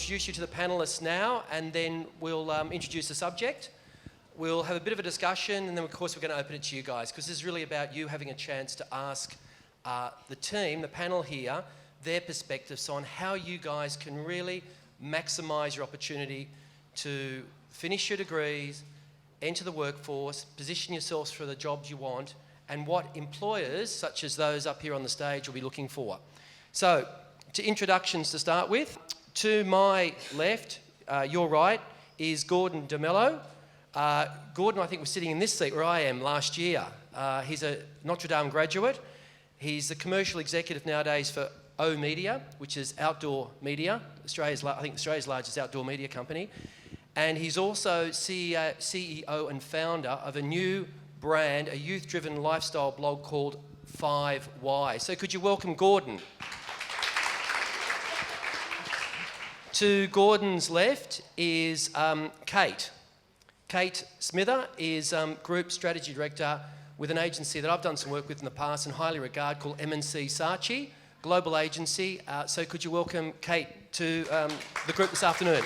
introduce you to the panellists now, and then we'll introduce the subject. We'll have a bit of a discussion, and then of course we're going to open it to you guys, because this is really about you having a chance to ask the team, the panel here, their perspectives on how you guys can really maximise your opportunity to finish your degrees, enter the workforce, position yourselves for the jobs you want, and what employers, such as those up here on the stage, will be looking for. So, to introductions to start with. To my left, your right, is Gordon DeMello. Gordon, I think, was sitting in this seat where I am last year. He's a Notre Dame graduate. He's the commercial executive nowadays for O Media, which is outdoor media, Australia's largest outdoor media company. And he's also CEO and founder of a new brand, a youth-driven lifestyle blog called 5Y. So could you welcome Gordon? To Gordon's left is Kate. Kate Smither is Group Strategy Director with an agency that I've done some work with in the past and highly regard, called M&C Saatchi, global agency. So could you welcome Kate to the group this afternoon?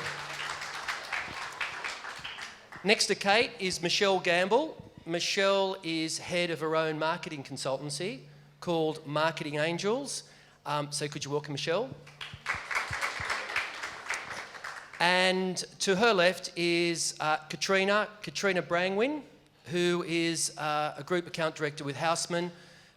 Next to Kate is Michelle Gamble. Michelle is head of her own marketing consultancy called Marketing Angels. So could you welcome Michelle? And to her left is Katrina Brangwin, who is a group account director with Hausmann,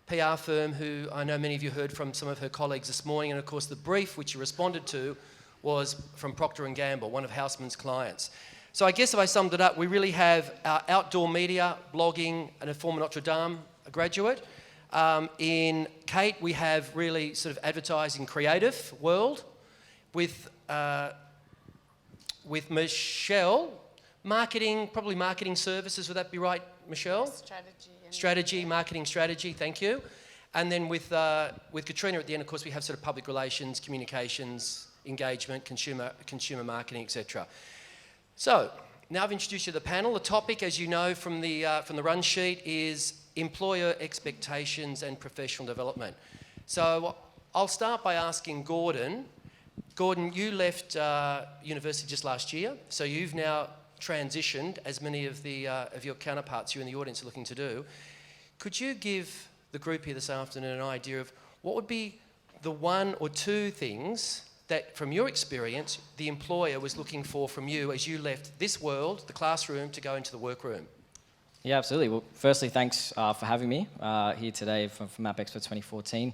PR firm, who I know many of you heard from some of her colleagues this morning. And of course, the brief which you responded to was from Procter & Gamble, one of Hausmann's clients. So I guess if I summed it up, we really have our outdoor media, blogging, and a former Notre Dame graduate. In Kate, we have really sort of advertising creative world. With Michelle, marketing, probably marketing services, would that be right, Michelle? Strategy, marketing strategy, thank you. And then with Katrina at the end, of course, we have sort of public relations, communications, engagement, consumer marketing, etc. So, now I've introduced you to the panel. The topic, as you know from the run sheet, is employer expectations and professional development. So, I'll start by asking Gordon. Gordon, you left university just last year, so you've now transitioned, as many of your counterparts here in the audience are looking to do. Could you give the group here this afternoon an idea of what would be the one or two things that, from your experience, the employer was looking for from you as you left this world, the classroom, to go into the workroom? Yeah, absolutely. Well, firstly, thanks for having me here today for MAPexpo 2014.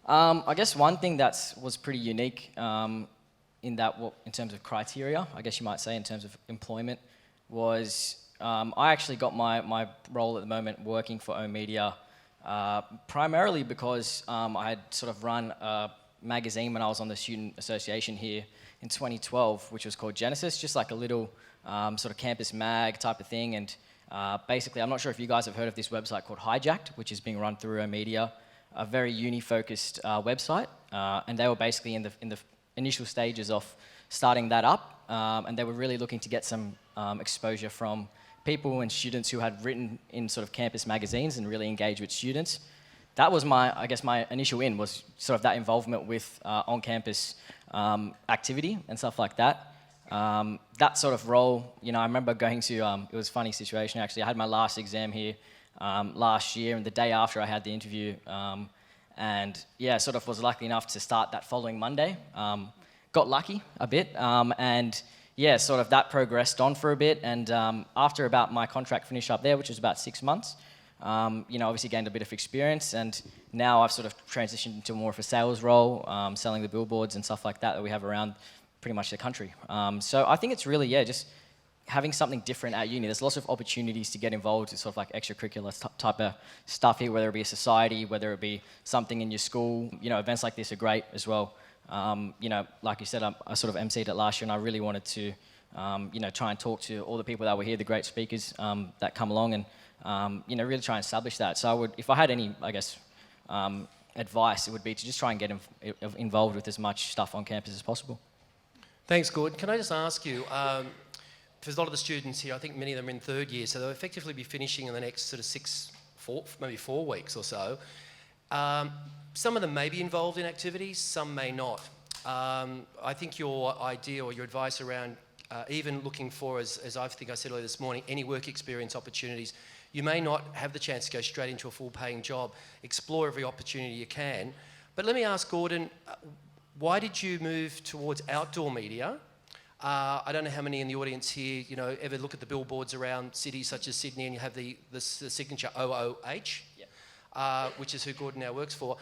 I guess one thing that was pretty unique in terms of criteria, I guess you might say, in terms of employment, was I actually got my role at the moment working for O Media primarily because I had sort of run a magazine when I was on the student association here in 2012, which was called Genesis, just like a little sort of campus mag type of thing. And basically, I'm not sure if you guys have heard of this website called Hijacked, which is being run through O Media, a very uni-focused website, and they were basically in the initial stages of starting that up, and they were really looking to get some exposure from people and students who had written in sort of campus magazines and really engaged with students. That was my initial in, was sort of that involvement with on-campus activity and stuff like that. That sort of role, I remember going to, it was a funny situation actually. I had my last exam here last year, and the day after I had the interview, and yeah, sort of was lucky enough to start that following Monday. Got lucky a bit, and yeah, sort of that progressed on for a bit, and after about my contract finished up there, which was about 6 months, obviously gained a bit of experience, and now I've sort of transitioned into more of a sales role, selling the billboards and stuff like that we have around pretty much the country. So I think it's really, just having something different at uni. There's lots of opportunities to get involved in sort of like extracurricular type of stuff here, whether it be a society, whether it be something in your school. Events like this are great as well. Like you said, I sort of emceed it last year, and I really wanted to, try and talk to all the people that were here, the great speakers that come along, and really try and establish that. So I would, if I had any, advice, it would be to just try and get involved with as much stuff on campus as possible. Thanks, Gordon. Can I just ask you, there's a lot of the students here, I think many of them are in third year, so they'll effectively be finishing in the next sort of maybe 4 weeks or so. Some of them may be involved in activities, some may not. I think your idea or your advice around even looking for, as I think I said earlier this morning, any work experience opportunities. You may not have the chance to go straight into a full-paying job. Explore every opportunity you can. But let me ask Gordon, why did you move towards outdoor media? I don't know how many in the audience here, ever look at the billboards around cities such as Sydney, and you have the signature OOH, which is who Gordon now works for.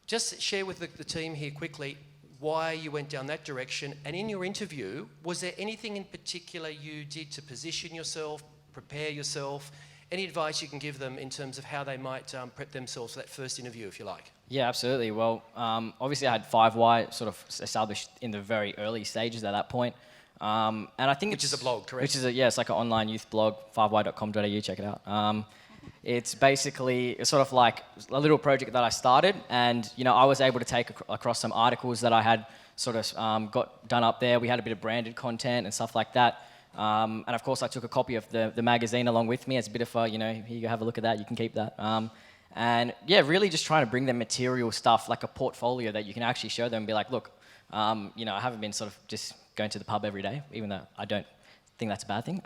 Just share with the team here quickly why you went down that direction. And in your interview, was there anything in particular you did to position yourself, prepare yourself? Any advice you can give them in terms of how they might prep themselves for that first interview, if you like? Yeah, absolutely. Well, obviously I had 5Y sort of established in the very early stages at that point. And I think Which is a blog, correct? Which is it's like an online youth blog, 5y.com.au, check it out. It's basically sort of like a little project that I started, and I was able to take across some articles that I had sort of got done up there. We had a bit of branded content and stuff like that. And of course I took a copy of the magazine along with me as a bit of a, here you go, have a look at that, you can keep that. And yeah, really just trying to bring them material stuff, like a portfolio that you can actually show them and be like, look, I haven't been sort of just going to the pub every day, even though I don't think that's a bad thing.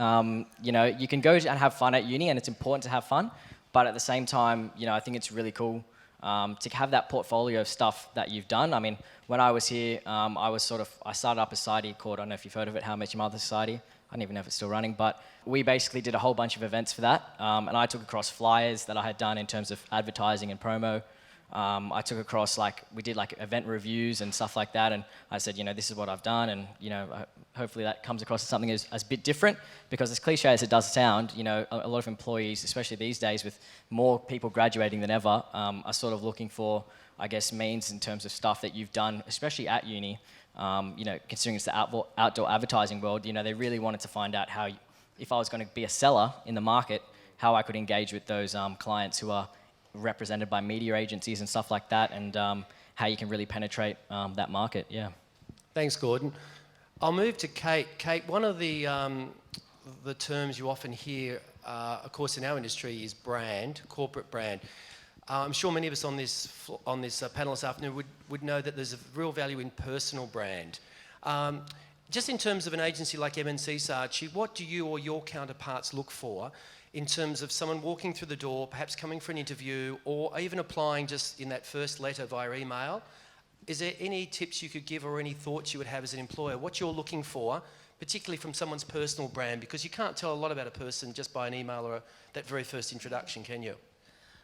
You can go and have fun at uni, and it's important to have fun, but at the same time, I think it's really cool to have that portfolio of stuff that you've done. I mean, when I was here, I started up a society called, I don't know if you've heard of it, How I Met Your Mother Society. I don't even know if it's still running, but we basically did a whole bunch of events for that. And I took across flyers that I had done in terms of advertising and promo. I took across, we did event reviews and stuff like that. And I said, this is what I've done. And, hopefully that comes across as something as a bit different, because as cliche as it does sound, a lot of employees, especially these days with more people graduating than ever, are sort of looking for, I guess, means in terms of stuff that you've done, especially at uni. Considering it's the outdoor advertising world, they really wanted to find out how, if I was going to be a seller in the market, how I could engage with those clients who are represented by media agencies and stuff like that, and how you can really penetrate that market. Yeah. Thanks, Gordon. I'll move to Kate. Kate, one of the terms you often hear, of course, in our industry is brand, corporate brand. I'm sure many of us on this panel this afternoon would know that there's a real value in personal brand. Just in terms of an agency like MNC Saatchi, what do you or your counterparts look for in terms of someone walking through the door, perhaps coming for an interview, or even applying just in that first letter via email? Is there any tips you could give or any thoughts you would have as an employer? What you're looking for, particularly from someone's personal brand, because you can't tell a lot about a person just by an email or that very first introduction, can you?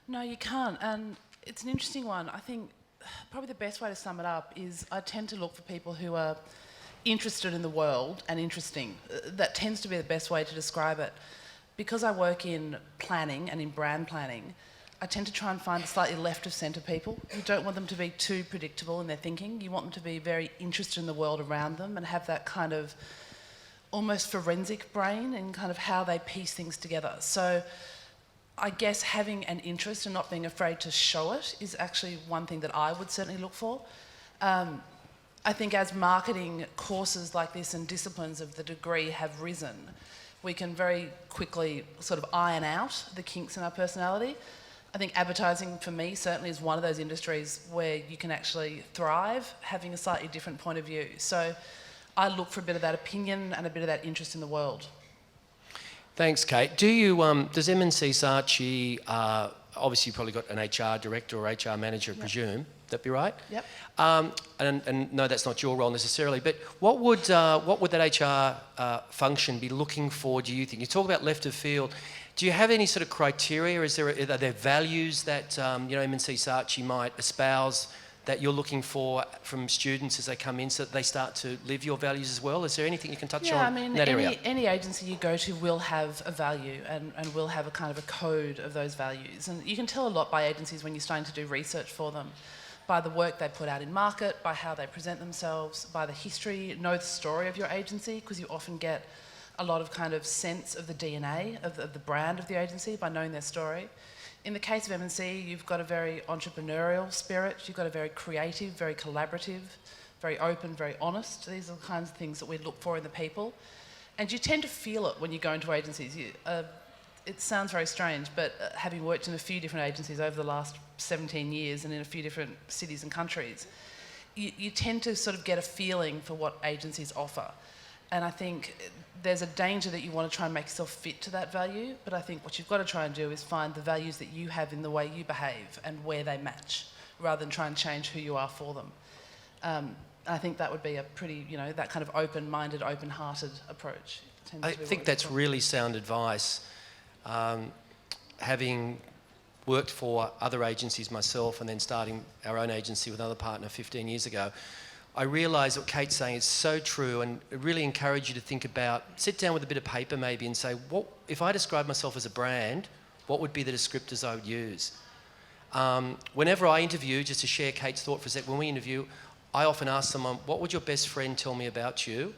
No, you can't, and it's an interesting one. I think probably the best way to sum it up is I tend to look for people who are interested in the world and interesting. That tends to be the best way to describe it. Because I work in planning and in brand planning, I tend to try and find slightly left of centre people. You don't want them to be too predictable in their thinking. You want them to be very interested in the world around them and have that kind of almost forensic brain and kind of how they piece things together. So I guess having an interest and not being afraid to show it is actually one thing that I would certainly look for. I think as marketing courses like this and disciplines of the degree have risen, we can very quickly sort of iron out the kinks in our personality. I think advertising for me certainly is one of those industries where you can actually thrive having a slightly different point of view. So I look for a bit of that opinion and a bit of that interest in the world. Thanks, Kate. Does MNC Saatchi, obviously you've probably got an HR director or HR manager, I presume, would that be right? Yep. And no, that's not your role necessarily, but what would that HR function be looking for, do you think? You talk about left of field. Do you have any sort of criteria? Are there values that MNC Saatchi might espouse that you're looking for from students as they come in so that they start to live your values as well? Is there anything you can touch on in that area? Any agency you go to will have a value and will have a kind of a code of those values. And you can tell a lot by agencies when you're starting to do research for them, by the work they put out in market, by how they present themselves, by the history, know the story of your agency, because you often get a lot of kind of sense of the DNA of the brand of the agency by knowing their story. In the case of MNC, you've got a very entrepreneurial spirit, you've got a very creative, very collaborative, very open, very honest. These are the kinds of things that we look for in the people. And you tend to feel it when you go into agencies. It sounds very strange, but having worked in a few different agencies over the last 17 years and in a few different cities and countries, you tend to sort of get a feeling for what agencies offer. And I think there's a danger that you want to try and make yourself fit to that value, but I think what you've got to try and do is find the values that you have in the way you behave and where they match, rather than try and change who you are for them. I think that would be a pretty, that kind of open-minded, open-hearted approach. I think that's really sound advice. Having worked for other agencies myself and then starting our own agency with another partner 15 years ago, I realised what Kate's saying is so true, and I really encourage you to think about, sit down with a bit of paper maybe and say, what if I describe myself as a brand, what would be the descriptors I would use? Whenever I interview, just to share Kate's thought for a sec, when we interview, I often ask someone, what would your best friend tell me about you?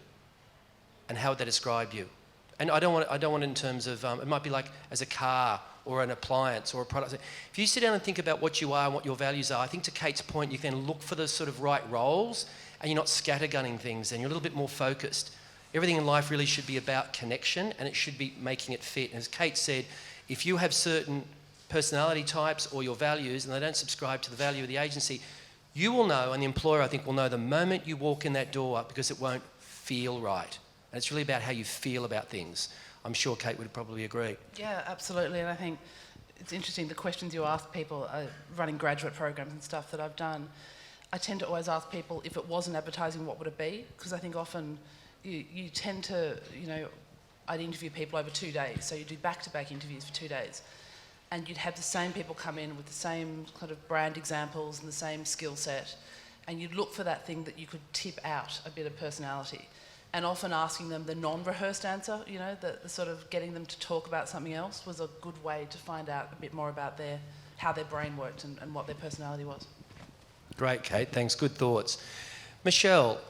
And how would they describe you? And I don't want it in terms of, it might be like as a car or an appliance or a product. If you sit down and think about what you are and what your values are, I think to Kate's point, you can look for the sort of right roles and you're not scattergunning things and you're a little bit more focused. Everything in life really should be about connection and it should be making it fit. And as Kate said, if you have certain personality types or your values and they don't subscribe to the value of the agency, you will know, and the employer I think will know the moment you walk in that door because it won't feel right. And it's really about how you feel about things. I'm sure Kate would probably agree. Yeah, absolutely. And I think it's interesting, the questions you ask people running graduate programs and stuff that I've done, I tend to always ask people, if it wasn't advertising, what would it be? Because I think often you tend to, I'd interview people over 2 days, so you do back-to-back interviews for 2 days. And you'd have the same people come in with the same kind of brand examples and the same skill set, and you'd look for that thing that you could tip out a bit of personality. And often asking them the non-rehearsed answer, the sort of getting them to talk about something else was a good way to find out a bit more about how their brain worked and what their personality was. Great, Kate. Thanks. Good thoughts. Michelle,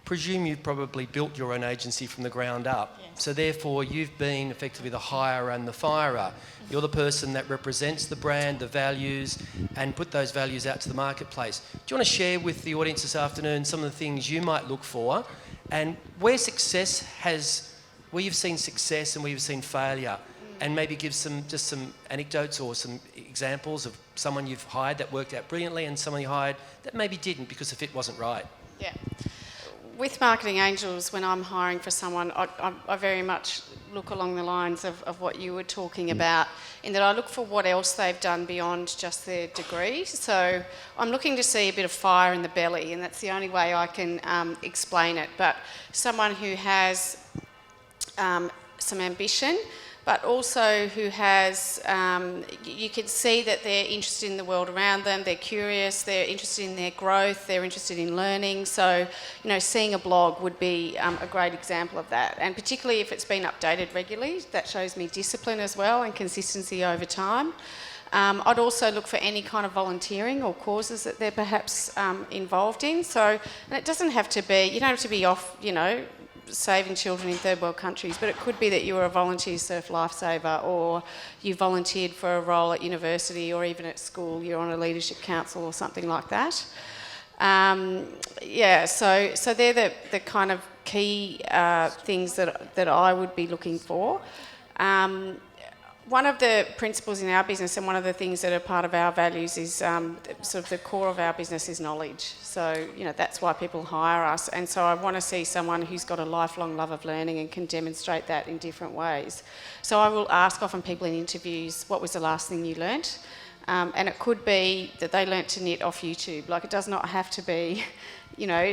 presume you've probably built your own agency from the ground up. Yes. So therefore, you've been effectively the hirer and the firer. You're the person that represents the brand, the values, and put those values out to the marketplace. Do you want to share with the audience this afternoon some of the things you might look for and where you've seen success and where you've seen failure, and maybe give some anecdotes or some examples of someone you've hired that worked out brilliantly and someone you hired that maybe didn't because the fit wasn't right. Yeah. With Marketing Angels, when I'm hiring for someone, I very much look along the lines of what you were talking about, in that I look for what else they've done beyond just their degree. So I'm looking to see a bit of fire in the belly, and that's the only way I can explain it. But someone who has some ambition, but also who has, you can see that they're interested in the world around them, they're curious, they're interested in their growth, they're interested in learning. So, seeing a blog would be a great example of that. And particularly if it's been updated regularly, that shows me discipline as well and consistency over time. I'd also look for any kind of volunteering or causes that they're perhaps involved in. So, and it doesn't have to be, you don't have to be off, saving children in third world countries, but it could be that you were a volunteer surf lifesaver, or you volunteered for a role at university or even at school, you're on a leadership council or something like that. So they're the kind of key things that I would be looking for. One of the principles in our business, and one of the things that are part of our values, is sort of the core of our business is knowledge. So, that's why people hire us. And so I want to see someone who's got a lifelong love of learning and can demonstrate that in different ways. So I will ask often people in interviews, what was the last thing you learnt? And it could be that they learnt to knit off YouTube. Like, it does not have to be,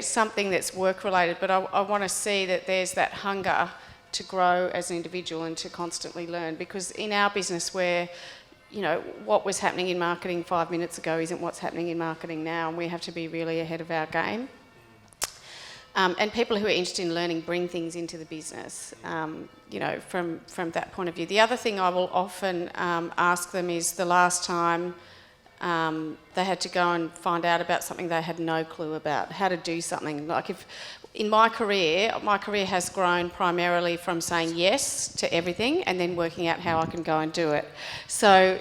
something that's work-related, but I want to see that there's that hunger to grow as an individual and to constantly learn, because in our business where what was happening in marketing 5 minutes ago isn't what's happening in marketing now, and we have to be really ahead of our game. And people who are interested in learning bring things into the business, from that point of view. The other thing I will often ask them is the last time they had to go and find out about something they had no clue about, how to do something. Like, if in my career has grown primarily from saying yes to everything and then working out how I can go and do it. So,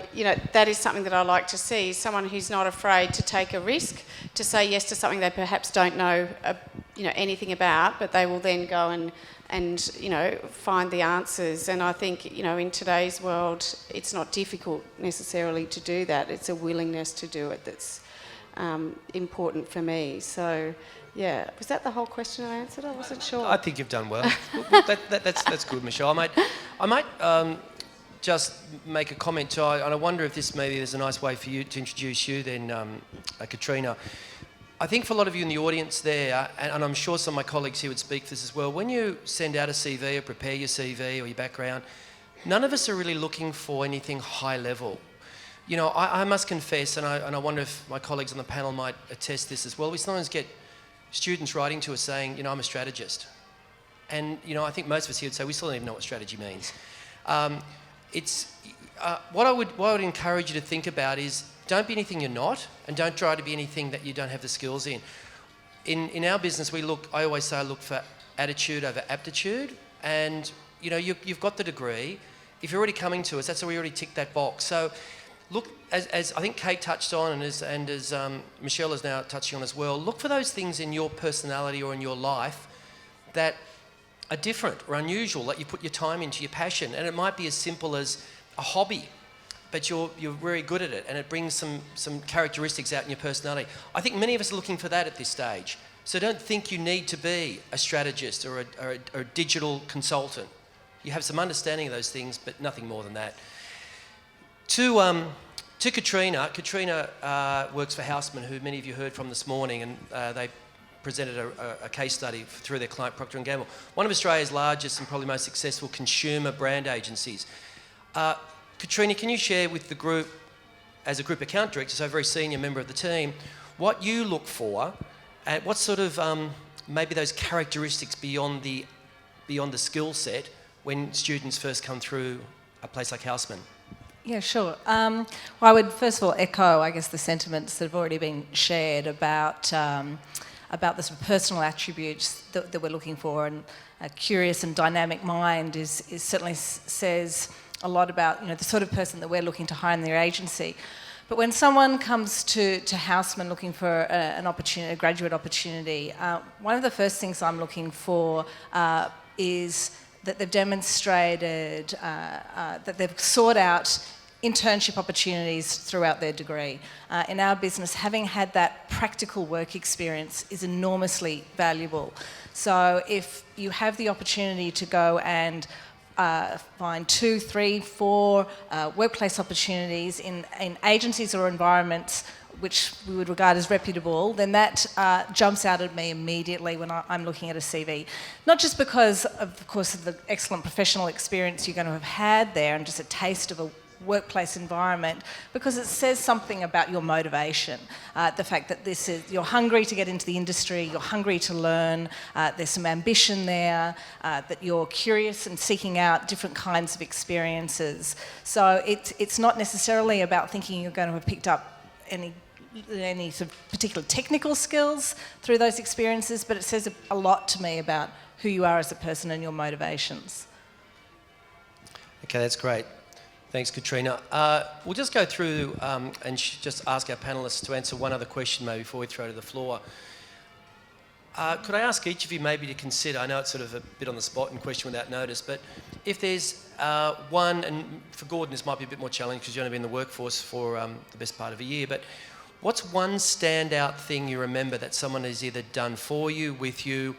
that is something that I like to see, someone who's not afraid to take a risk, to say yes to something they perhaps don't know, anything about, but they will then go and find the answers. And I think, in today's world, it's not difficult necessarily to do that. It's a willingness to do it that's important for me. So, yeah, was that the whole question I answered? I wasn't sure. I think you've done well. That's good, Michelle. I might just make a comment too, and I wonder if this maybe is a nice way for you to introduce you then, Katrina. I think for a lot of you in the audience there, and I'm sure some of my colleagues here would speak for this as well, when you send out a CV or prepare your CV or your background, none of us are really looking for anything high level. You know, I must confess, and I wonder if my colleagues on the panel might attest this as well, we sometimes get students writing to us saying, you know, I'm a strategist. And, you know, I think most of us here would say we still don't even know what strategy means. What I would encourage you to think about is don't be anything you're not, and don't try to be anything that you don't have the skills in. In our business, I always say I look for attitude over aptitude, and, you know, you've got the degree. If you're already coming to us, that's how we already ticked that box. So look, as I think Kate touched on, and as Michelle is now touching on as well, look for those things in your personality or in your life that are different or unusual, that you put your time into, your passion. And it might be as simple as a hobby, but you're very good at it, and it brings some characteristics out in your personality. I think many of us are looking for that at this stage. So don't think you need to be a strategist or a digital consultant. You have some understanding of those things, but nothing more than that. To Katrina. Katrina works for Hausmann, who many of you heard from this morning, and they presented a case study through their client Procter & Gamble, one of Australia's largest and probably most successful consumer brand agencies. Katrina, can you share with the group, as a group account director, so a very senior member of the team, what you look for, and what sort of maybe those characteristics beyond the skill set when students first come through a place like Hausmann? Yeah, sure. Well, I would first of all echo, I guess, the sentiments that have already been shared about the sort of personal attributes that we're looking for, and a curious and dynamic mind is certainly says a lot about, you know, the sort of person that we're looking to hire in their agency. But when someone comes to Hausmann looking for an opportunity, a graduate opportunity, one of the first things I'm looking for is that they've demonstrated that they've sought out internship opportunities throughout their degree. In our business, having had that practical work experience is enormously valuable. So if you have the opportunity to go and find 2, 3, 4 workplace opportunities in agencies or environments which we would regard as reputable, then that jumps out at me immediately when I'm looking at a CV. Not just because, of course, of the excellent professional experience you're going to have had there and just a taste of a workplace environment, because it says something about your motivation. The fact that you're hungry to get into the industry, you're hungry to learn, there's some ambition there, that you're curious and seeking out different kinds of experiences. So it's not necessarily about thinking you're going to have picked up any sort of particular technical skills through those experiences, but it says a lot to me about who you are as a person and your motivations. Okay, that's great. Thanks, Katrina. We'll just go through and just ask our panellists to answer one other question maybe before we throw to the floor. Could I ask each of you maybe to consider, I know it's sort of a bit on the spot and question without notice, but if there's one, and for Gordon this might be a bit more challenging because you've only been in the workforce for the best part of a year, but what's one standout thing you remember that someone has either done for you, with you,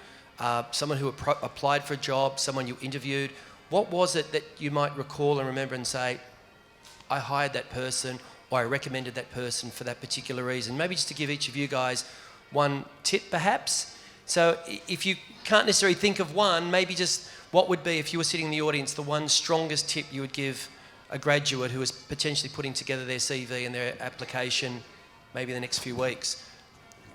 someone who applied for a job, someone you interviewed? What was it that you might recall and remember and say, I hired that person, or I recommended that person for that particular reason? Maybe just to give each of you guys one tip perhaps. So if you can't necessarily think of one, maybe just what would be, if you were sitting in the audience, the one strongest tip you would give a graduate who is potentially putting together their CV and their application maybe in the next few weeks?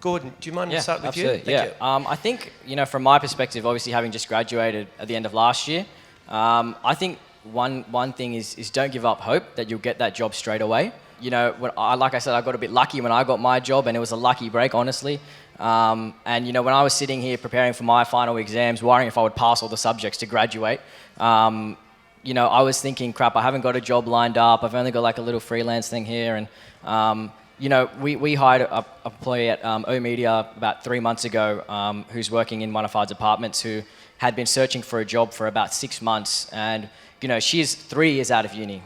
Gordon, do you mind to start with absolutely. you? Thank you. I think, you know, from my perspective, obviously having just graduated at the end of last year, I think one thing is don't give up hope that you'll get that job straight away. You know, like I said, I got a bit lucky when I got my job, and it was a lucky break, honestly. And, you know, when I was sitting here preparing for my final exams, worrying if I would pass all the subjects to graduate, you know, I was thinking, crap, I haven't got a job lined up. I've only got like a little freelance thing here. And, you know, we hired an employee at O-Media about 3 months ago who's working in one of our departments, who had been searching for a job for about 6 months. And, you know, she's 3 years out of uni.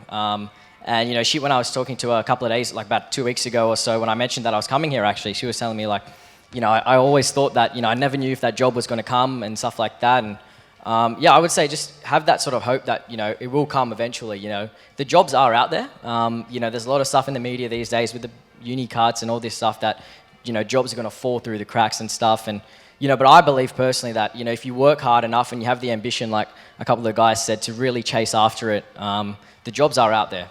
And, when I was talking to her a couple of days, like about 2 weeks ago or so, when I mentioned that I was coming here, actually, she was telling me, like, I always thought that, I never knew if that job was going to come and stuff like that. And, I would say just have that sort of hope that, it will come eventually, The jobs are out there. There's a lot of stuff in the media these days with the uni cuts and all this stuff that, jobs are going to fall through the cracks and stuff. And, but I believe personally that, if you work hard enough and you have the ambition, like a couple of the guys said, to really chase after it, the jobs are out there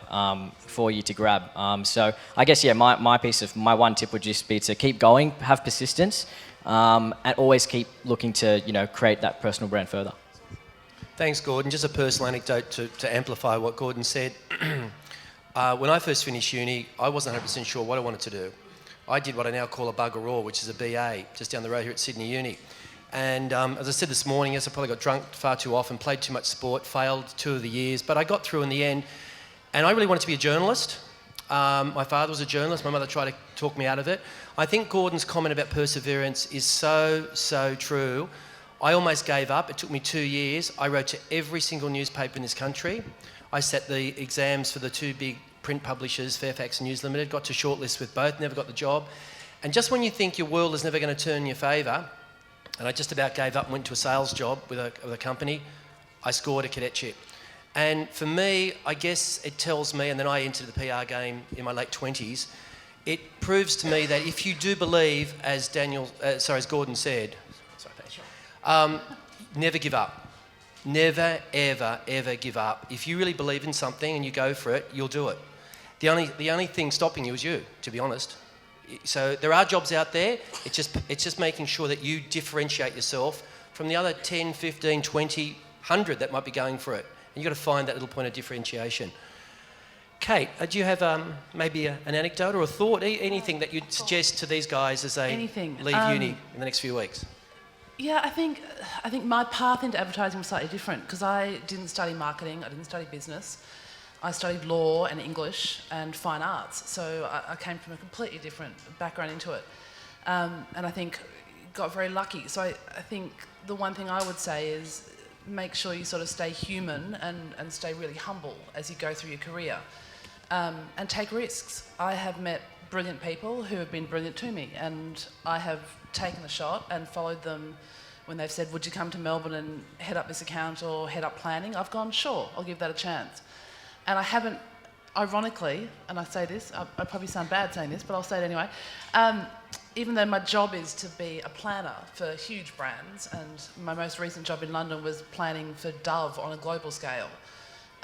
for you to grab. So I guess, my one tip would just be to keep going, have persistence, and always keep looking to, create that personal brand further. Thanks, Gordon. Just a personal anecdote to amplify what Gordon said. When I first finished uni, I wasn't 100% sure what I wanted to do. I did what I now call a bugger all, which is a BA, just down the road here at Sydney Uni. And as I said this morning, yes, I probably got drunk far too often, played too much sport, failed 2 of the years, but I got through in the end. And I really wanted to be a journalist. My father was a journalist. My mother tried to talk me out of it. I think Gordon's comment about perseverance is so true. I almost gave up. It took me 2 years. I wrote to every single newspaper in this country. I sat the exams for the 2 big print publishers, Fairfax and News Limited, got to shortlist with both, never got the job. And just when you think your world is never going to turn in your favour, and I just about gave up and went to a sales job with a company, I scored a cadetship. And for me, I guess it tells me, and then I entered the PR game in my late 20s, it proves to me that if you do believe, as Gordon said, never give up. Never, ever, ever give up. If you really believe in something and you go for it, you'll do it. The only thing stopping you is you, to be honest. So there are jobs out there. It's just making sure that you differentiate yourself from the other 10, 15, 20, 100 that might be going for it. And you've got to find that little point of differentiation. Kate, do you have maybe an anecdote or a thought, anything that you'd suggest to these guys as they leave uni in the next few weeks? Yeah, I think my path into advertising was slightly different because I didn't study marketing, I didn't study business. I studied law and English and fine arts, so I came from a completely different background into it. And I think got very lucky. So I think the one thing I would say is make sure you sort of stay human and stay really humble as you go through your career. And take risks. I have met brilliant people who have been brilliant to me, and I have taken a shot and followed them when they've said, would you come to Melbourne and head up this account or head up planning? I've gone, sure, I'll give that a chance. And I haven't, ironically, and I say this, I probably sound bad saying this, but I'll say it anyway, even though my job is to be a planner for huge brands, and my most recent job in London was planning for Dove on a global scale,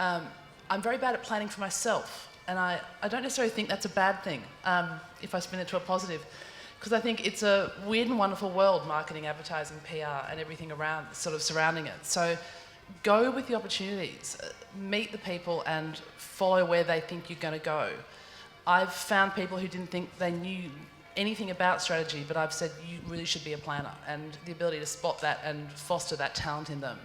I'm very bad at planning for myself. And I don't necessarily think that's a bad thing, if I spin it to a positive. Because I think it's a weird and wonderful world, marketing, advertising, PR, and everything around, sort of surrounding it. So go with the opportunities, meet the people and follow where they think you're going to go. I've found people who didn't think they knew anything about strategy, but I've said you really should be a planner, and the ability to spot that and foster that talent in them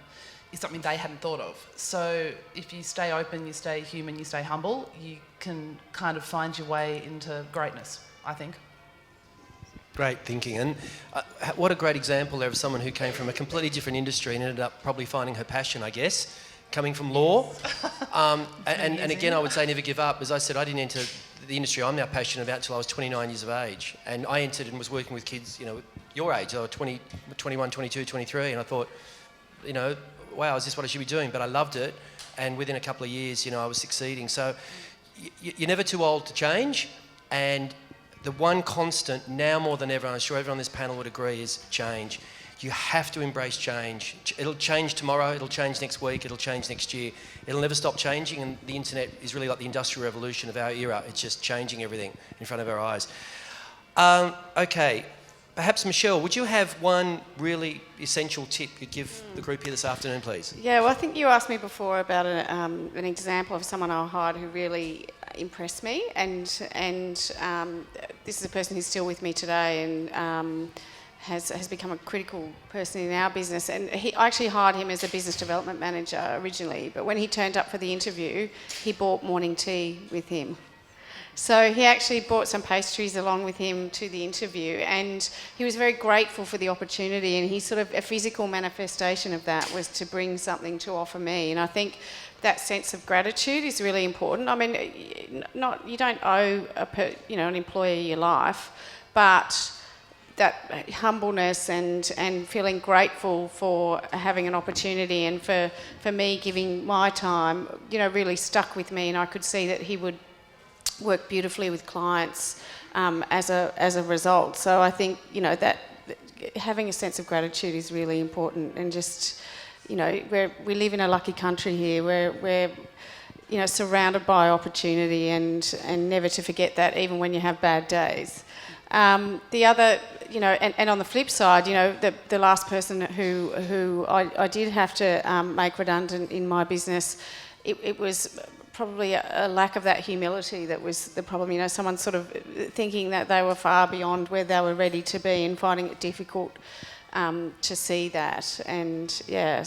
is something they hadn't thought of. So if you stay open, you stay human, you stay humble, you can kind of find your way into greatness, I think. Great thinking. And what a great example there of someone who came from a completely different industry and ended up probably finding her passion, I guess, coming from law. And again, I would say never give up. As I said, I didn't enter the industry I'm now passionate about until I was 29 years of age. And I entered and was working with kids, your age, I was 21, 22, 23, and I thought, wow, is this what I should be doing? But I loved it, and within a couple of years, I was succeeding. So you're never too old to change, and the one constant, now more than ever, and I'm sure everyone on this panel would agree, is change. You have to embrace change. It'll change tomorrow, it'll change next week, it'll change next year. It'll never stop changing, and the internet is really like the industrial revolution of our era. It's just changing everything in front of our eyes. Okay. Perhaps, Michelle, would you have one really essential tip you'd give the group here this afternoon, please? Yeah, well, I think you asked me before about an example of someone I hired who really impressed me, and this is a person who's still with me today and has become a critical person in our business. And I actually hired him as a business development manager originally, but when he turned up for the interview, he bought morning tea with him. So he actually brought some pastries along with him to the interview, and he was very grateful for the opportunity, and he sort of, a physical manifestation of that was to bring something to offer me. And I think that sense of gratitude is really important. I mean, you don't owe an employee your life, but that humbleness and feeling grateful for having an opportunity and for me giving my time, really stuck with me, and I could see that he would work beautifully with clients as a result. So I think, that having a sense of gratitude is really important, and just, we live in a lucky country here where we're surrounded by opportunity, and never to forget that even when you have bad days. The other, and on the flip side, the last person who I did have to make redundant in my business, it was probably a lack of that humility that was the problem. Someone sort of thinking that they were far beyond where they were ready to be and finding it difficult to see that. And you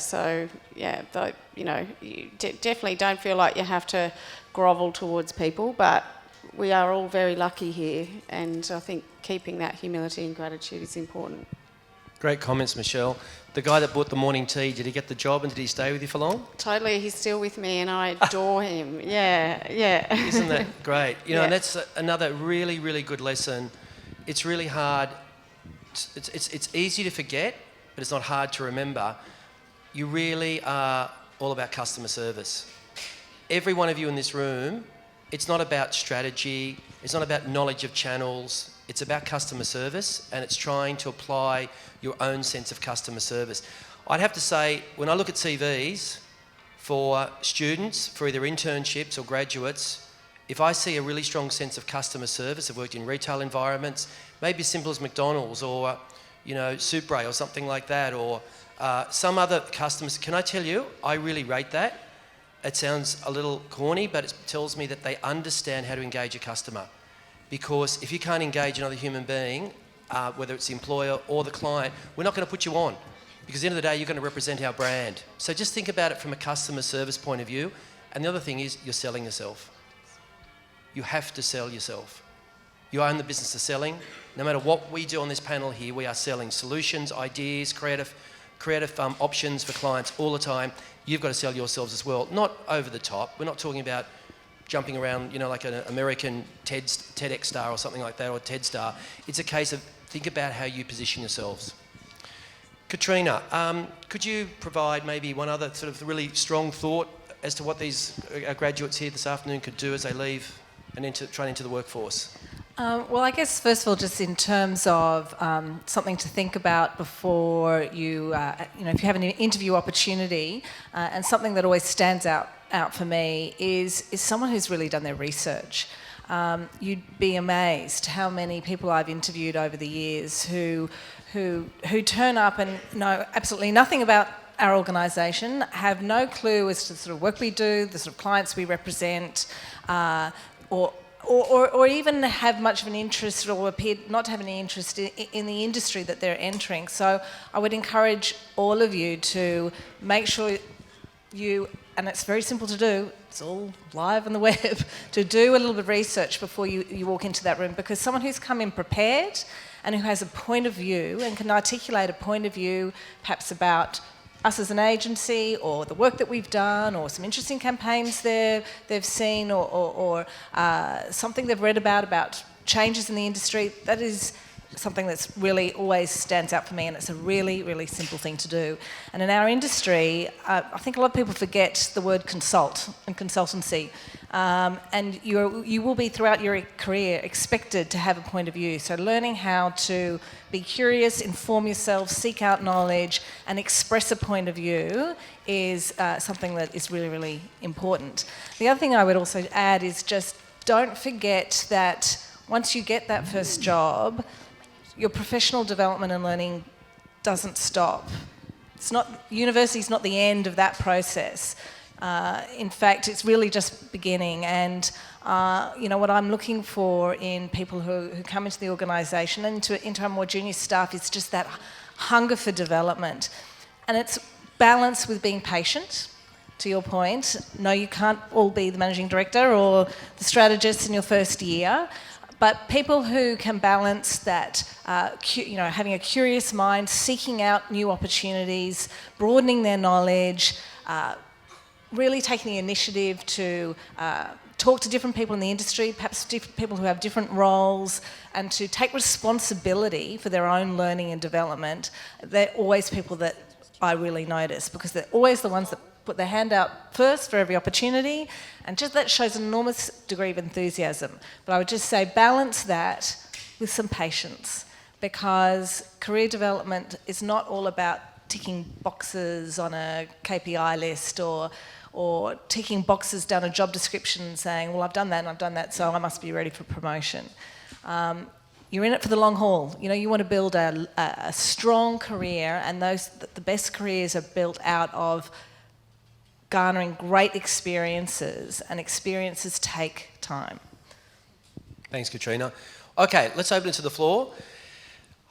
definitely don't feel like you have to grovel towards people, but we are all very lucky here, and I think keeping that humility and gratitude is important. Great comments, Michelle. The guy that bought the morning tea, did he get the job and did he stay with you for long? Totally, he's still with me and I adore him. Yeah. Isn't that great? And that's another really, really good lesson. It's really hard. It's easy to forget, but it's not hard to remember. You really are all about customer service. Every one of you in this room, it's not about strategy, it's not about knowledge of channels, it's about customer service, and it's trying to apply your own sense of customer service. I'd have to say, when I look at CVs for students, for either internships or graduates, if I see a really strong sense of customer service, I've worked in retail environments, maybe as simple as McDonald's or, Supre or something like that, or some other customers, can I tell you, I really rate that. It sounds a little corny, but it tells me that they understand how to engage a customer. Because if you can't engage another human being, whether it's the employer or the client, we're not going to put you on. Because at the end of the day, you're going to represent our brand. So just think about it from a customer service point of view. And the other thing is, you're selling yourself. You have to sell yourself. You are in the business of selling. No matter what we do on this panel here, we are selling solutions, ideas, creative options for clients all the time. You've got to sell yourselves as well. Not over the top. We're not talking about jumping around, like an American TEDx star or something like that, or TED star. It's a case of think about how you position yourselves. Katrina, could you provide maybe one other sort of really strong thought as to what these graduates here this afternoon could do as they leave and try and enter the workforce? Well, I guess first of all, just in terms of something to think about before you, if you have an interview opportunity, and something that always stands out for me is someone who's really done their research. You'd be amazed how many people I've interviewed over the years who turn up and know absolutely nothing about our organisation, have no clue as to the sort of work we do, the sort of clients we represent, or even have much of an interest or appear not to have any interest in the industry that they're entering. So I would encourage all of you to make sure and it's very simple to do, it's all live on the web, to do a little bit of research before you walk into that room, because someone who's come in prepared and who has a point of view and can articulate a point of view perhaps about us as an agency or the work that we've done or some interesting campaigns they've seen or something they've read about changes in the industry, that is something that's really always stands out for me, and it's a really, really simple thing to do. And in our industry, I think a lot of people forget the word consult and consultancy. And you will be throughout your career expected to have a point of view. So learning how to be curious, inform yourself, seek out knowledge and express a point of view is something that is really, really important. The other thing I would also add is just don't forget that once you get that first job, your professional development and learning doesn't stop. University's not the end of that process. In fact, it's really just beginning. And what I'm looking for in people who come into the organisation and into our more junior staff is just that hunger for development. And it's balanced with being patient to your point. No, you can't all be the managing director or the strategist in your first year. But people who can balance that, having a curious mind, seeking out new opportunities, broadening their knowledge, really taking the initiative to talk to different people in the industry, perhaps different people who have different roles, and to take responsibility for their own learning and development, they're always people that I really notice, because they're always the ones that put their hand out first for every opportunity, and just that shows an enormous degree of enthusiasm. But I would just say balance that with some patience, because career development is not all about ticking boxes on a KPI list or ticking boxes down a job description and saying, well, I've done that and I've done that, so I must be ready for promotion. You're in it for the long haul. You want to build a strong career, and the best careers are built out of garnering great experiences, and experiences take time. Thanks, Katrina. Okay, let's open it to the floor.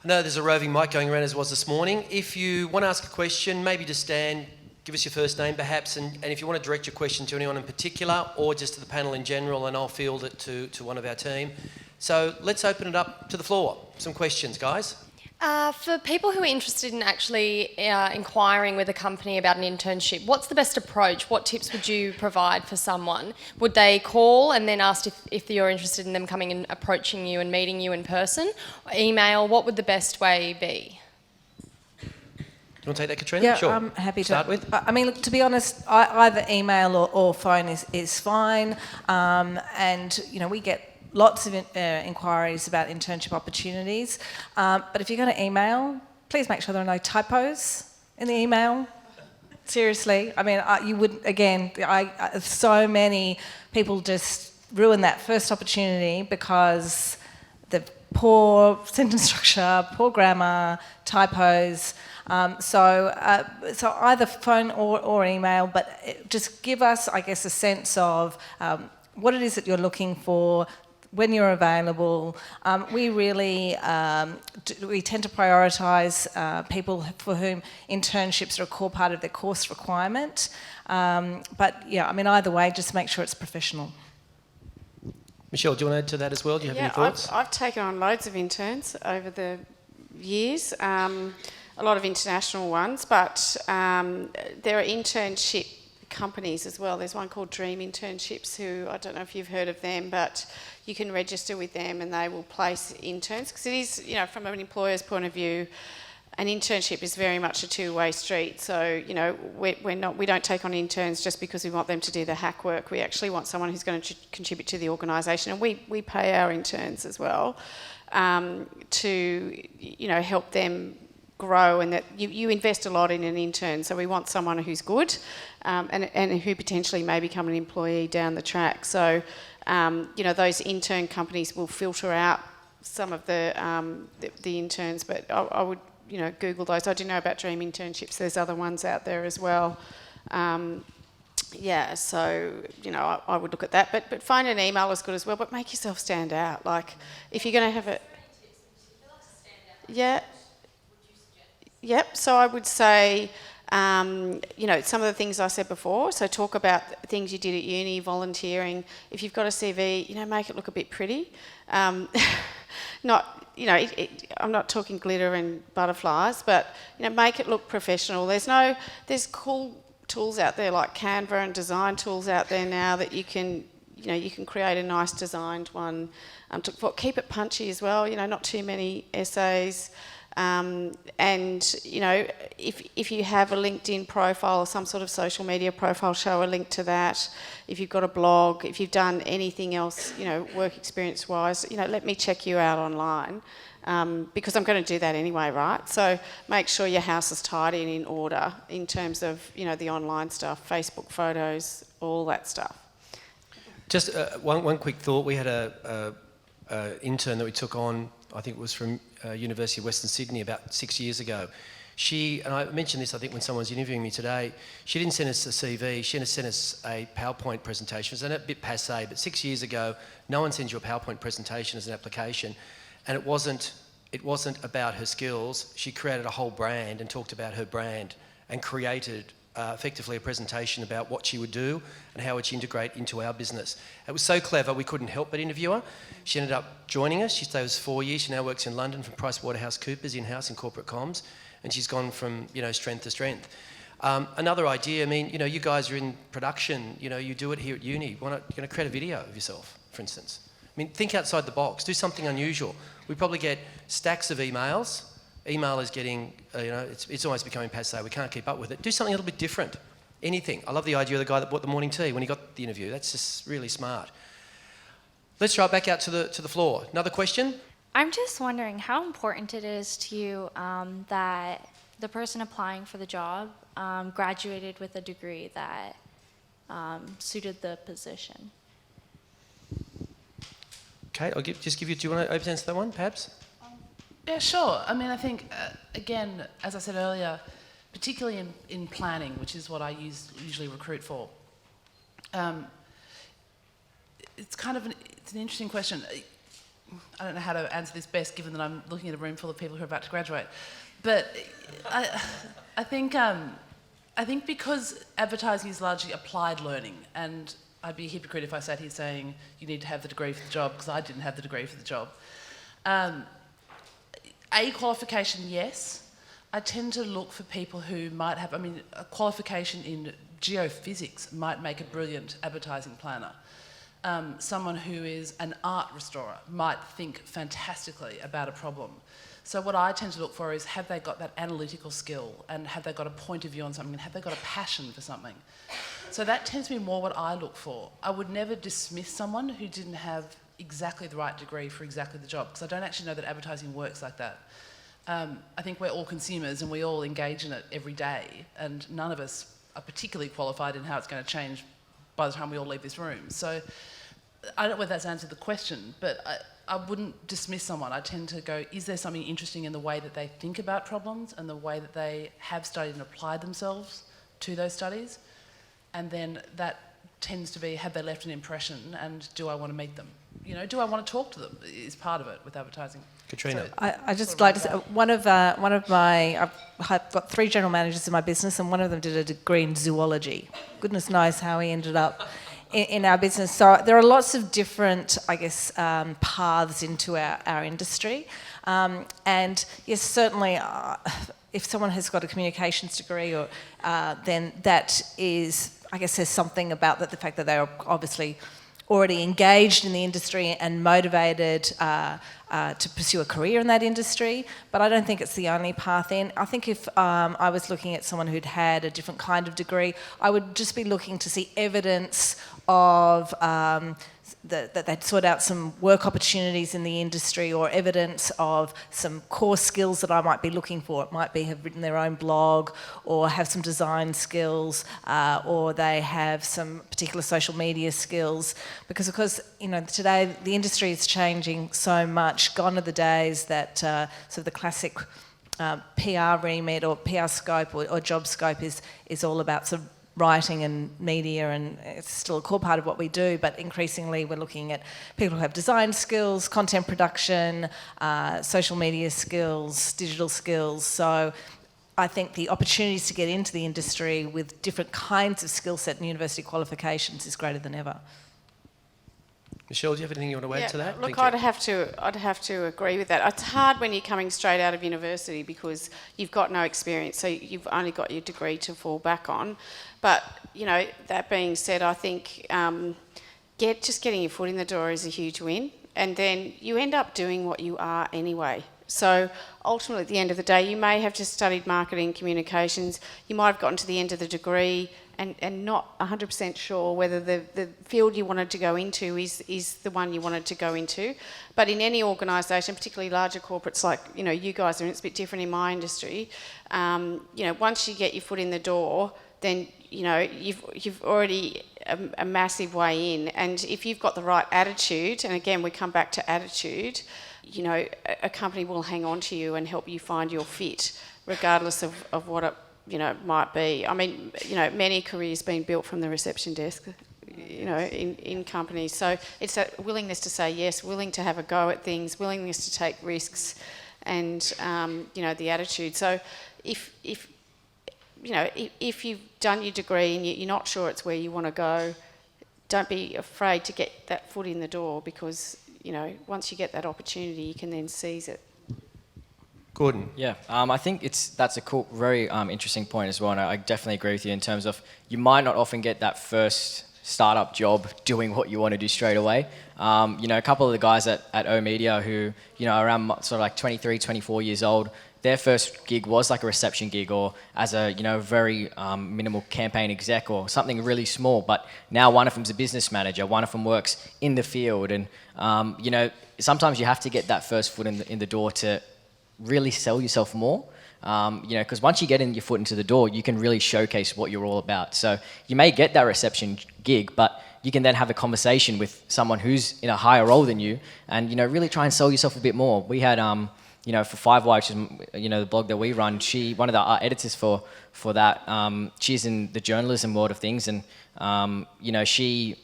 I know there's a roving mic going around, as was this morning. If you want to ask a question, maybe just stand, give us your first name perhaps, and if you want to direct your question to anyone in particular or just to the panel in general, and I'll field it to one of our team. So let's open it up to the floor. Some questions, guys. For people who are interested in actually inquiring with a company about an internship, what's the best approach? What tips would you provide for someone? Would they call and then ask if you're interested in them coming and approaching you and meeting you in person? Or email? What would the best way be? Do you want to take that, Katrina? Yeah, sure. I'm happy to. Start with. I mean, look, to be honest, either email or phone is fine. And, we get lots of inquiries about internship opportunities. But if you're going to email, please make sure there are no typos in the email. Seriously. I mean, you would, again, so many people just ruin that first opportunity because the poor sentence structure, poor grammar, typos. So either phone or email, but just give us, I guess, a sense of what it is that you're looking for, when you're available. We really we tend to prioritise people for whom internships are a core part of their course requirement. But yeah, I mean, either way, just make sure it's professional. Michelle, do you want to add to that as well? Do you have any thoughts? I've taken on loads of interns over the years, a lot of international ones, but there are internship companies as well. There's one called Dream Internships, who, I don't know if you've heard of them, but you can register with them and they will place interns, because it is, from an employer's point of view, an internship is very much a two-way street. So, we don't take on interns just because we want them to do the hack work. We actually want someone who's going to contribute to the organisation, and we pay our interns as well to, help them grow, and that you invest a lot in an intern. So we want someone who's good and who potentially may become an employee down the track. So, those intern companies will filter out some of the interns, but I would, Google those. I do know about Dream Internships. There's other ones out there as well. So, I would look at that. But phone and email is good as well, but make yourself stand out. Like, if you're going to have it... Yeah. Yep, so I would say, some of the things I said before, so talk about things you did at uni, volunteering. If you've got a CV, make it look a bit pretty. I'm not talking glitter and butterflies, but, make it look professional. There's cool tools out there like Canva and design tools out there now that you can create a nice designed one. Keep it punchy as well, not too many essays. If you have a LinkedIn profile or some sort of social media profile, show a link to that. If you've got a blog, if you've done anything else, work experience wise, let me check you out online, because I'm going to do that anyway, right? So make sure your house is tidy and in order in terms of, the online stuff, Facebook photos, all that stuff. Just one quick thought. We had a intern that we took on, I think it was from University of Western Sydney about 6 years ago. She, and I mentioned this I think when someone was interviewing me today, she didn't send us a CV, she sent us a PowerPoint presentation. It was a bit passé, but 6 years ago, no one sends you a PowerPoint presentation as an application, and it wasn't about her skills. She created a whole brand and talked about her brand and created effectively a presentation about what she would do and how would she integrate into our business. It was so clever we couldn't help but interview her. She ended up joining us. She stayed with us 4 years. She now works in London from PricewaterhouseCoopers in-house in corporate comms, and she's gone from strength to strength. Another idea, I mean, you guys are in production, you do it here at uni. Why not create a video of yourself, for instance? I mean, think outside the box, do something unusual. We probably get stacks of emails. Email is getting, it's almost becoming passé. We can't keep up with it. Do something a little bit different. Anything. I love the idea of the guy that bought the morning tea when he got the interview. That's just really smart. Let's try it back out to the floor. Another question? I'm just wondering how important it is to you that the person applying for the job graduated with a degree that suited the position. Okay, do you want to answer that one, perhaps? Yeah, sure. I mean, I think, again, as I said earlier, particularly in planning, which is what I usually recruit for, it's an interesting question. I don't know how to answer this best, given that I'm looking at a room full of people who are about to graduate. But I think because advertising is largely applied learning, and I'd be a hypocrite if I sat here saying you need to have the degree for the job, because I didn't have the degree for the job. A qualification, yes. I tend to look for people who might have, a qualification in geophysics might make a brilliant advertising planner. Someone who is an art restorer might think fantastically about a problem. So what I tend to look for is, have they got that analytical skill, and have they got a point of view on something, and have they got a passion for something? So that tends to be more what I look for. I would never dismiss someone who didn't have exactly the right degree for exactly the job, because I don't actually know that advertising works like that. I think we're all consumers and we all engage in it every day, and none of us are particularly qualified in how it's going to change by the time we all leave this room. So I don't know whether that's answered the question, but I wouldn't dismiss someone. I tend to go, is there something interesting in the way that they think about problems and the way that they have studied and applied themselves to those studies? And then that tends to be, have they left an impression, and do I want to meet them? Do I want to talk to them is part of it with advertising. Katrina. So I just like to say, I've got 3 general managers in my business, and one of them did a degree in zoology. Goodness knows how he ended up in our business. So there are lots of different, paths into our industry. And yes, certainly, if someone has got a communications degree, or then that is, says something about the fact that they are obviously already engaged in the industry and motivated to pursue a career in that industry, but I don't think it's the only path in. I think if I was looking at someone who'd had a different kind of degree, I would just be looking to see evidence of that they'd sort out some work opportunities in the industry, or evidence of some core skills that I might be looking for. It might be have written their own blog, or have some design skills, or they have some particular social media skills. Because of course, today the industry is changing so much. Gone are the days that sort of the classic PR remit or PR scope or job scope is all about sort of writing and media, and it's still a core part of what we do, but increasingly we're looking at people who have design skills, content production, social media skills, digital skills. So I think the opportunities to get into the industry with different kinds of skill set and university qualifications is greater than ever. Michelle, do you have anything you want to add to that? Look, I'd have to agree with that. It's hard when you're coming straight out of university because you've got no experience, so you've only got your degree to fall back on. But that being said, I think just getting your foot in the door is a huge win, and then you end up doing what you are anyway. So ultimately, at the end of the day, you may have just studied marketing communications. You might have gotten to the end of the degree and not 100% sure whether the field you wanted to go into is the one you wanted to go into. But in any organisation, particularly larger corporates like you guys are, and it's a bit different in my industry, once you get your foot in the door, then you've already a massive way in. And if you've got the right attitude, and again we come back to attitude, a company will hang on to you and help you find your fit, regardless of what it might be. I mean, many careers being built from the reception desk, in companies. So it's that willingness to say yes, willing to have a go at things, willingness to take risks, and the attitude. So if if you've done your degree and you're not sure it's where you want to go, don't be afraid to get that foot in the door, because, once you get that opportunity, you can then seize it. Gordon. Yeah, I think that's a cool, very interesting point as well, and I definitely agree with you in terms of you might not often get that first startup job doing what you want to do straight away. A couple of the guys at O Media who, are around sort of like 23, 24 years old, their first gig was like a reception gig or as a, very minimal campaign exec or something really small, but now one of them's a business manager, one of them works in the field, and, sometimes you have to get that first foot in the door to really sell yourself more, because once you get your foot into the door, you can really showcase what you're all about. So you may get that reception gig, but you can then have a conversation with someone who's in a higher role than you, and really try and sell yourself a bit more. We had, for 5Y, which is the blog that we run, one of our editors for that, she's in the journalism world of things, and she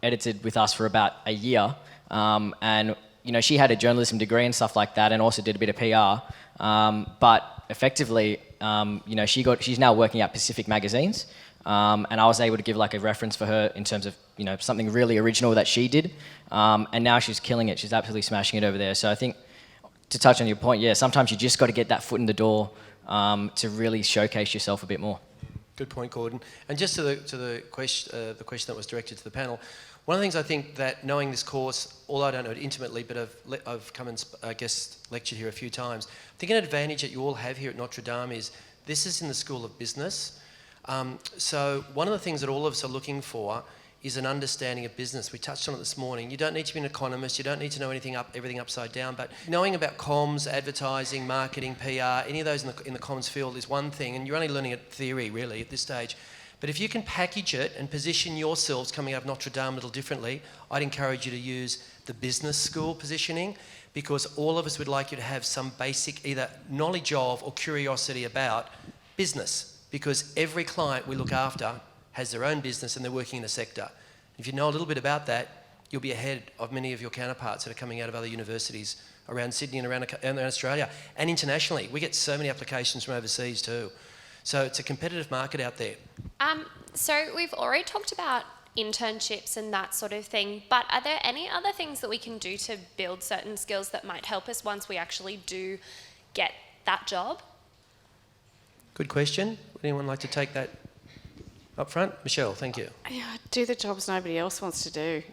edited with us for about a year, and she had a journalism degree and stuff like that, and also did a bit of PR. But effectively, she's now working at Pacific Magazines, and I was able to give like a reference for her in terms of something really original that she did, and now she's killing it. She's absolutely smashing it over there. So I think, to touch on your point, yeah, sometimes you just got to get that foot in the door to really showcase yourself a bit more. Good point, Gordon. And just to the question that was directed to the panel. One of the things I think that knowing this course, although I don't know it intimately, but I've come and lectured here a few times, I think an advantage that you all have here at Notre Dame is this is in the School of Business. So one of the things that all of us are looking for is an understanding of business. We touched on it this morning. You don't need to be an economist. You don't need to know everything upside down. But knowing about comms, advertising, marketing, PR, any of those in the comms field is one thing, and you're only learning it theory really at this stage. But if you can package it and position yourselves coming out of Notre Dame a little differently, I'd encourage you to use the business school positioning, because all of us would like you to have some basic either knowledge of or curiosity about business, because every client we look after has their own business and they're working in a sector. If you know a little bit about that, you'll be ahead of many of your counterparts that are coming out of other universities around Sydney and around Australia and internationally. We get so many applications from overseas too. So it's a competitive market out there. So we've already talked about internships and that sort of thing, but are there any other things that we can do to build certain skills that might help us once we actually do get that job? Good question. Would anyone like to take that up front? Michelle, thank you. Yeah, do the jobs nobody else wants to do.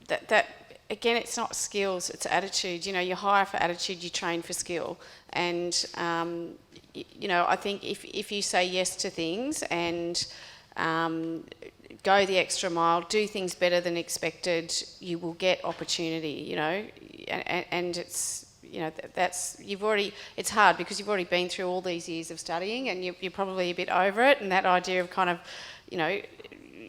That again, it's not skills, it's attitude. You hire for attitude, you train for skill. And, I think if you say yes to things and go the extra mile, do things better than expected, you will get opportunity, and it's, it's hard because you've already been through all these years of studying and you're probably a bit over it, and that idea of kind of,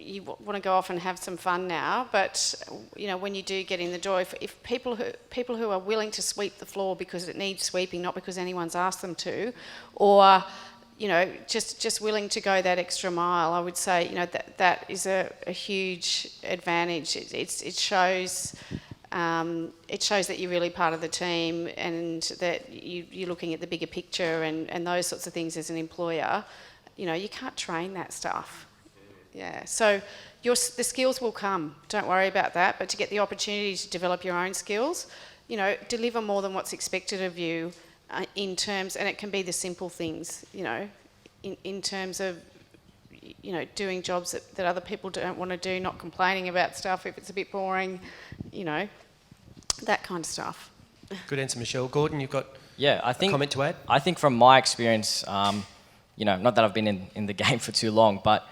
you want to go off and have some fun now, but when you do get in the door, if people who are willing to sweep the floor because it needs sweeping, not because anyone's asked them to, or just willing to go that extra mile, I would say that is a huge advantage. It shows that you're really part of the team and that you're looking at the bigger picture and those sorts of things as an employer. You can't train that stuff. Yeah, so the skills will come. Don't worry about that. But to get the opportunity to develop your own skills, deliver more than what's expected of you in terms, and it can be the simple things, in terms of, doing jobs that other people don't want to do, not complaining about stuff if it's a bit boring, that kind of stuff. Good answer, Michelle. Gordon, you've got a comment to add? I think from my experience, not that I've been in the game for too long, but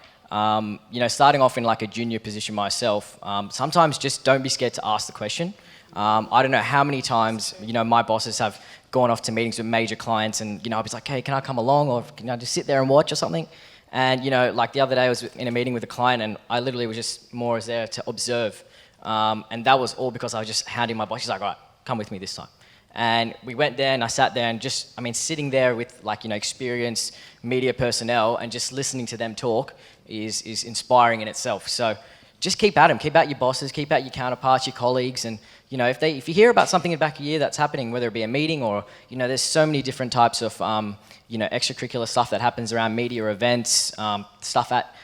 starting off in like a junior position myself, sometimes just don't be scared to ask the question. I don't know how many times, my bosses have gone off to meetings with major clients and, I was like, hey, can I come along, or can I just sit there and watch or something? And, like the other day I was in a meeting with a client and I literally was just more as there to observe. And that was all because I was just hounding my boss. She's like, all right, come with me this time. And we went there and I sat there and just, sitting there with experienced media personnel and just listening to them talk is inspiring in itself. So, just keep at them. Keep at your bosses, keep at your counterparts, your colleagues, and you know, if you hear about something in the back of your year that's happening, whether it be a meeting or, you know, there's so many different types of, you know, extracurricular stuff that happens around media events, stuff at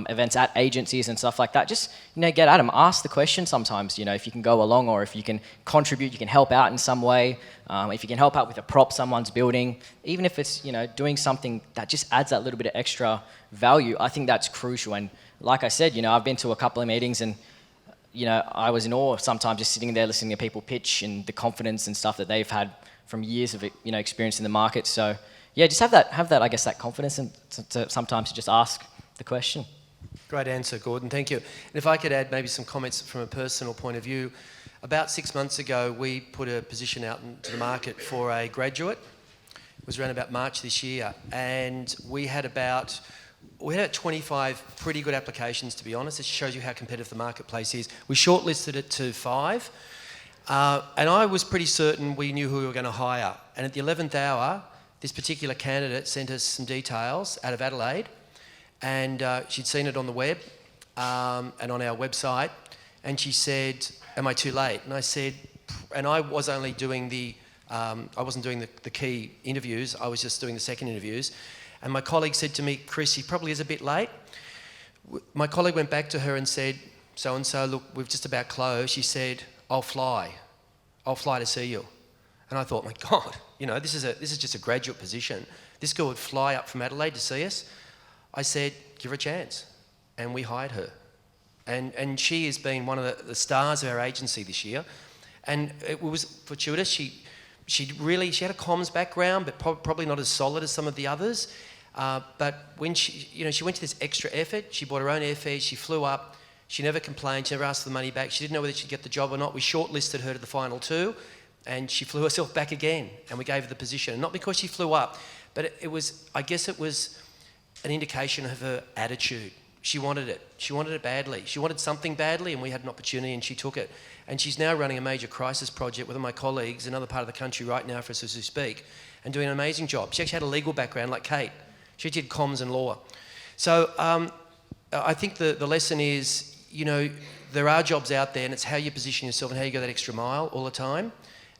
events at agencies and stuff like that. Just, you know, get at them. Ask the question sometimes, you know, if you can go along or if you can contribute, you can help out in some way. If you can help out with a prop someone's building, even if it's, you know, doing something that just adds that little bit of extra value, I think that's crucial. And like I said, you know, I've been to a couple of meetings and, you know, I was in awe sometimes just sitting there listening to people pitch and the confidence and stuff that they've had from years of, you know, experience in the market. So yeah, just have that, I guess, that confidence and to sometimes just ask the question. Great answer, Gordon. Thank you. And if I could add maybe some comments from a personal point of view. About 6 months ago, we put a position out into the market for a graduate. It was around about March this year, and we had about 25 pretty good applications, to be honest. It shows you how competitive the marketplace is. We shortlisted it to 5, and I was pretty certain we knew who we were going to hire. And at the 11th hour, this particular candidate sent us some details out of Adelaide, and she'd seen it on the web and on our website, and she said, "Am I too late?" And I said, and I was only doing I wasn't doing the key interviews, I was just doing the second interviews. And my colleague said to me, "Chris, he probably is a bit late." My colleague went back to her and said, "So-and-so, look, we've just about closed." She said, I'll fly to see you." And I thought, my God, you know, this is just a graduate position. This girl would fly up from Adelaide to see us. I said, "Give her a chance." And we hired her. And she has been one of the stars of our agency this year. And it was fortuitous. She had a comms background, but probably not as solid as some of the others. But when she went to this extra effort, she bought her own airfare, she flew up, she never complained, she never asked for the money back, she didn't know whether she'd get the job or not. We shortlisted her to the final 2, and she flew herself back again, and we gave her the position. Not because she flew up, but I guess it was an indication of her attitude. She wanted it. She wanted it badly. She wanted something badly, and we had an opportunity, and she took it. And she's now running a major crisis project with one of my colleagues in another part of the country right now for us as we speak, and doing an amazing job. She actually had a legal background like Kate. She did comms and law. So I think the lesson is, you know, there are jobs out there, and it's how you position yourself and how you go that extra mile all the time.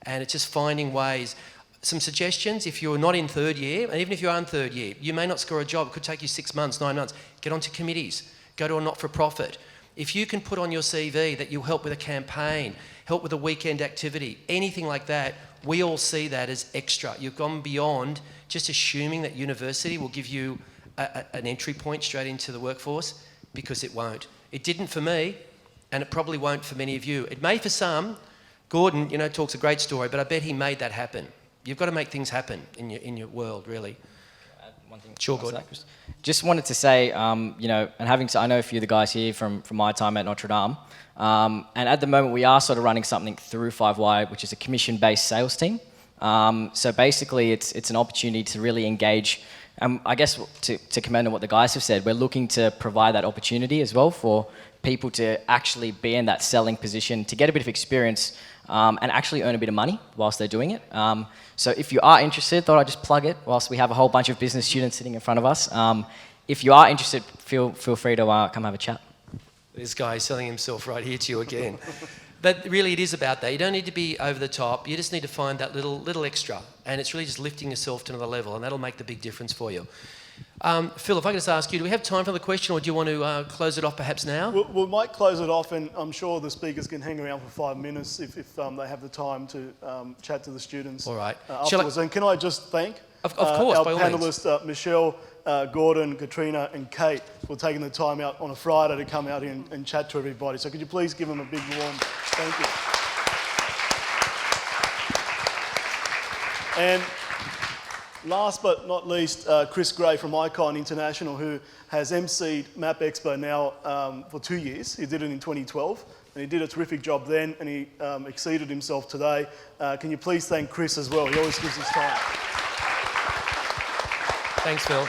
And it's just finding ways. Some suggestions: if you're not in third year, and even if you are in third year, you may not score a job. It could take you 6 months, 9 months. Get onto committees. Go to a not-for-profit. If you can put on your CV that you'll help with a campaign, help with a weekend activity, anything like that, we all see that as extra. You've gone beyond just assuming that university will give you an entry point straight into the workforce, because it won't. It didn't for me, and it probably won't for many of you. It may for some. Gordon, you know, talks a great story, but I bet he made that happen. You've got to make things happen in your world, really. One thing. Sure, Gordon. Just wanted to say, you know, and I know a few of the guys here from my time at Notre Dame, and at the moment we are sort of running something through 5Y, which is a commission-based sales team. So basically, it's an opportunity to really engage. I guess to commend on what the guys have said, we're looking to provide that opportunity as well for people to actually be in that selling position, to get a bit of experience, and actually earn a bit of money whilst they're doing it. So if you are interested, thought I'd just plug it whilst we have a whole bunch of business students sitting in front of us. If you are interested, feel free to come have a chat. This guy is selling himself right here to you again. But really it is about that. You don't need to be over the top. You just need to find that little extra. And it's really just lifting yourself to another level, and that'll make the big difference for you. Phil, if I could just ask you, do we have time for the question, or do you want to close it off perhaps now? We might close it off, and I'm sure the speakers can hang around for 5 minutes if they have the time to chat to the students. All right. Afterwards. And can I just thank of course, our by all panellists, Michelle, Gordon, Katrina and Kate, for taking the time out on a Friday to come out here and chat to everybody. So could you please give them a big warm thank you. And last but not least, Chris Gray from Icon International, who has emceed MAPexpo now for 2 years. He did it in 2012, and he did a terrific job then, and he exceeded himself today. Can you please thank Chris as well? He always gives his time. Thanks, Phil.